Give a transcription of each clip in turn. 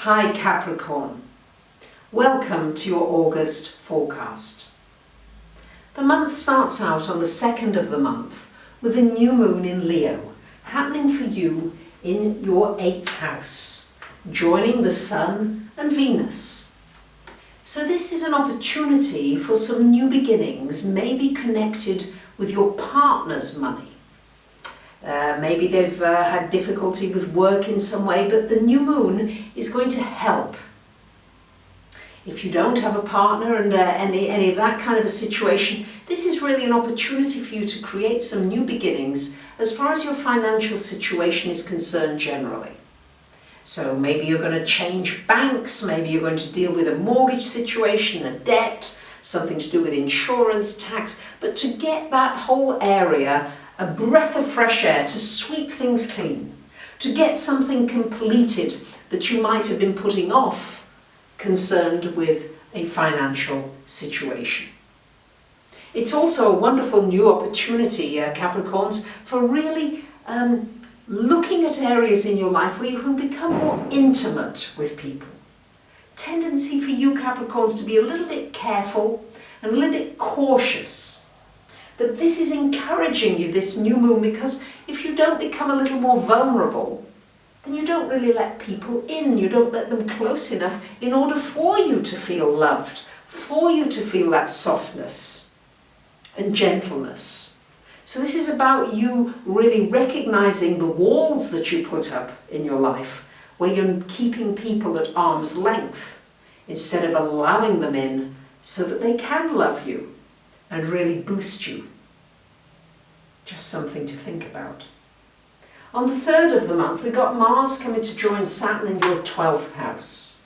Hi Capricorn, welcome to your August forecast. The month starts out on the 2nd of the month with a new moon in Leo, happening for you in your 8th house, joining the Sun and Venus. So this is an opportunity for some new beginnings, maybe connected with your partner's money. Maybe they've had difficulty with work in some way, but the new moon is going to help. If you don't have a partner and any of that kind of a situation, this is really an opportunity for you to create some new beginnings as far as your financial situation is concerned generally. So maybe you're going to change banks, maybe you're going to deal with a mortgage situation, a debt, something to do with insurance, tax, but to get that whole area a breath of fresh air, to sweep things clean, to get something completed that you might have been putting off concerned with a financial situation. It's also a wonderful new opportunity, Capricorns, for really looking at areas in your life where you can become more intimate with people. Tendency for you Capricorns to be a little bit careful and a little bit cautious. But this is encouraging you, this new moon, because if you don't become a little more vulnerable, then you don't really let people in, you don't let them close enough in order for you to feel loved, for you to feel that softness and gentleness. So this is about you really recognizing the walls that you put up in your life, where you're keeping people at arm's length, instead of allowing them in so that they can love you and really boost you. Just something to think about. On the 3rd of the month, we've got Mars coming to join Saturn in your 12th house.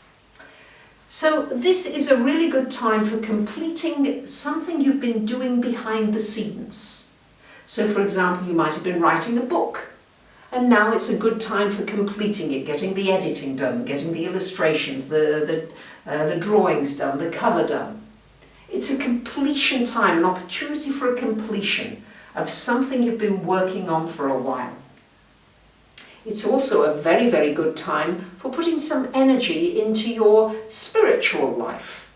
So this is a really good time for completing something you've been doing behind the scenes. So for example, you might have been writing a book, and now it's a good time for completing it, getting the editing done, getting the illustrations, the drawings done, the cover done. It's a completion time, an opportunity for a completion of something you've been working on for a while. It's also a very, very good time for putting some energy into your spiritual life.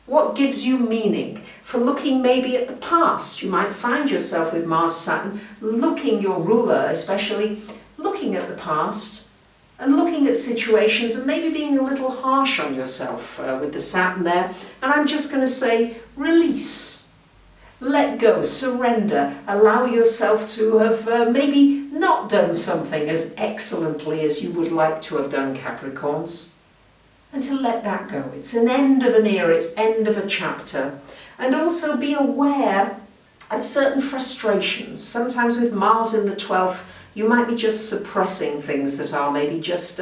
What gives you meaning? For looking maybe at the past. You might find yourself with Mars Saturn looking, your ruler especially, looking at the past and looking at situations and maybe being a little harsh on yourself with the Saturn there. And I'm just going to say, release, let go, surrender, allow yourself to have maybe not done something as excellently as you would like to have done, Capricorns, and to let that go. It's an end of an era, it's end of a chapter. And also be aware of certain frustrations. Sometimes with Mars in the 12th, you might be just suppressing things that are maybe just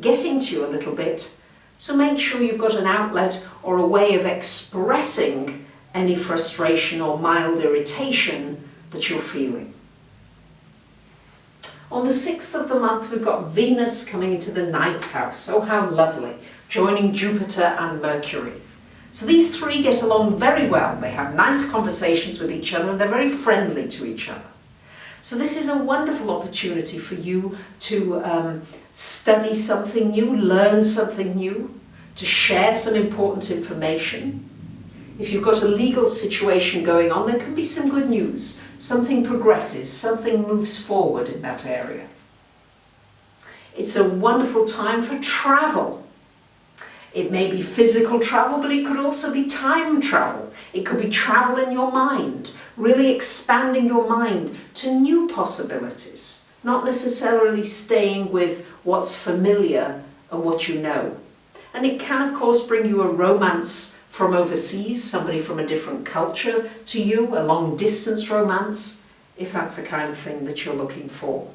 getting to you a little bit. So make sure you've got an outlet or a way of expressing any frustration or mild irritation that you're feeling. On the 6th of the month, we've got Venus coming into the 9th house. Oh, how lovely, joining Jupiter and Mercury. So these three get along very well. They have nice conversations with each other and they're very friendly to each other. So this is a wonderful opportunity for you to study something new, learn something new, to share some important information. If you've got a legal situation going on, there can be some good news. Something progresses, something moves forward in that area. It's a wonderful time for travel. It may be physical travel, but it could also be time travel. It could be travel in your mind, really expanding your mind to new possibilities, not necessarily staying with what's familiar or what you know. And it can, of course, bring you a romance from overseas, somebody from a different culture to you, a long-distance romance, if that's the kind of thing that you're looking for.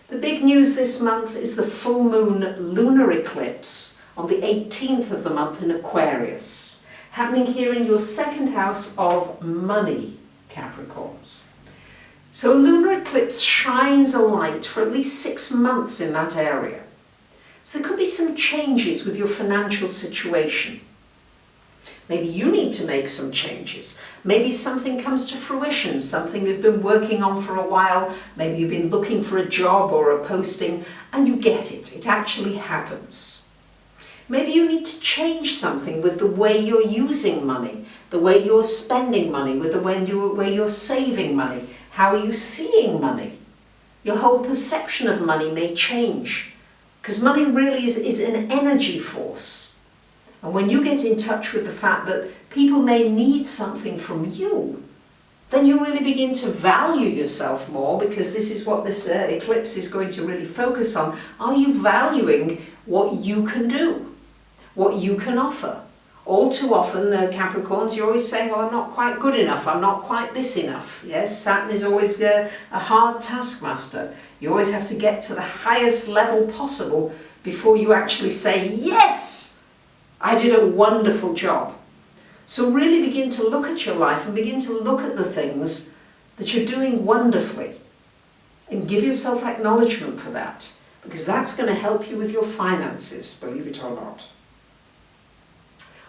The big news this month is the full moon lunar eclipse on the 18th of the month in Aquarius, happening here in your 2nd house of money, Capricorns. So a lunar eclipse shines a light for at least 6 months in that area. So there could be some changes with your financial situation. Maybe you need to make some changes. Maybe something comes to fruition, something you've been working on for a while. Maybe you've been looking for a job or a posting and you get it. It actually happens. Maybe you need to change something with the way you're using money, the way you're spending money, with the way you're saving money. How are you seeing money? Your whole perception of money may change, because money really is an energy force. And when you get in touch with the fact that people may need something from you, then you really begin to value yourself more, because this is what this eclipse is going to really focus on. Are you valuing what you can do, what you can offer? All too often, the Capricorns, you're always saying, well, I'm not quite good enough, I'm not quite this enough. Yes, Saturn is always a hard taskmaster. You always have to get to the highest level possible before you actually say, yes, I did a wonderful job. So really begin to look at your life and begin to look at the things that you're doing wonderfully. And give yourself acknowledgement for that, because that's going to help you with your finances, believe it or not.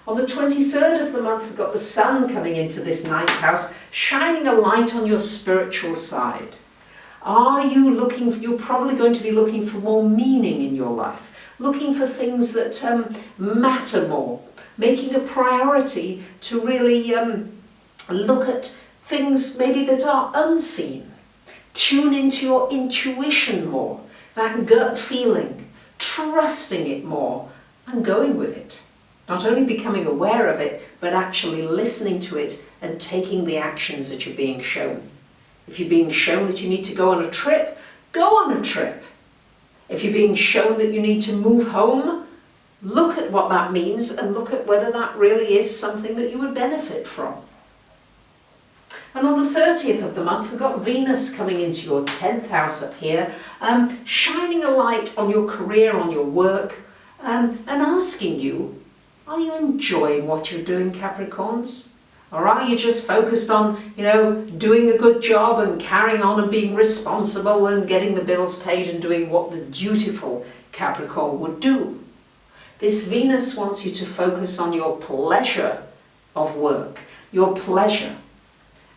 On the 23rd of the month, we've got the sun coming into this ninth house, shining a light on your spiritual side. Are you looking, you're probably going to be looking for more meaning in your life, looking for things that matter more, making a priority to really look at things maybe that are unseen. Tune into your intuition more, that gut feeling, trusting it more and going with it. Not only becoming aware of it, but actually listening to it and taking the actions that you're being shown. If you're being shown that you need to go on a trip, go on a trip. If you're being shown that you need to move home, look at what that means and look at whether that really is something that you would benefit from. And on the 30th of the month, we've got Venus coming into your 10th house up here, shining a light on your career, on your work, and asking you, are you enjoying what you're doing, Capricorns? Or are you just focused on, doing a good job and carrying on and being responsible and getting the bills paid and doing what the dutiful Capricorn would do? This Venus wants you to focus on your pleasure of work, your pleasure.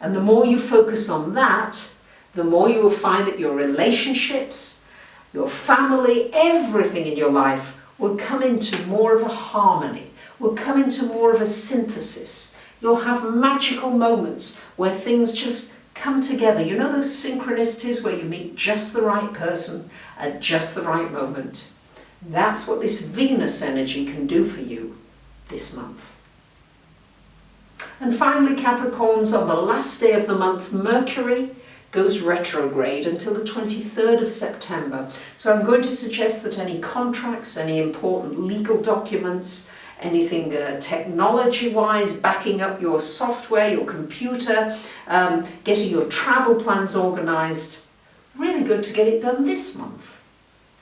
And the more you focus on that, the more you will find that your relationships, your family, everything in your life will come into more of a harmony, will come into more of a synthesis. You'll have magical moments where things just come together. You know those synchronicities where you meet just the right person at just the right moment? That's what this Venus energy can do for you this month. And finally, Capricorns, on the last day of the month, Mercury goes retrograde until the 23rd of September. So I'm going to suggest that any contracts, any important legal documents, anything technology-wise, backing up your software, your computer, getting your travel plans organised, really good to get it done this month.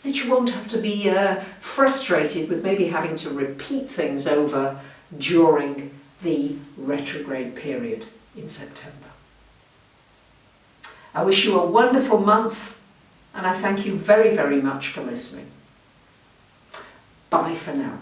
That you won't have to be frustrated with maybe having to repeat things over during the retrograde period in September. I wish you a wonderful month, and I thank you very, very much for listening. Bye for now.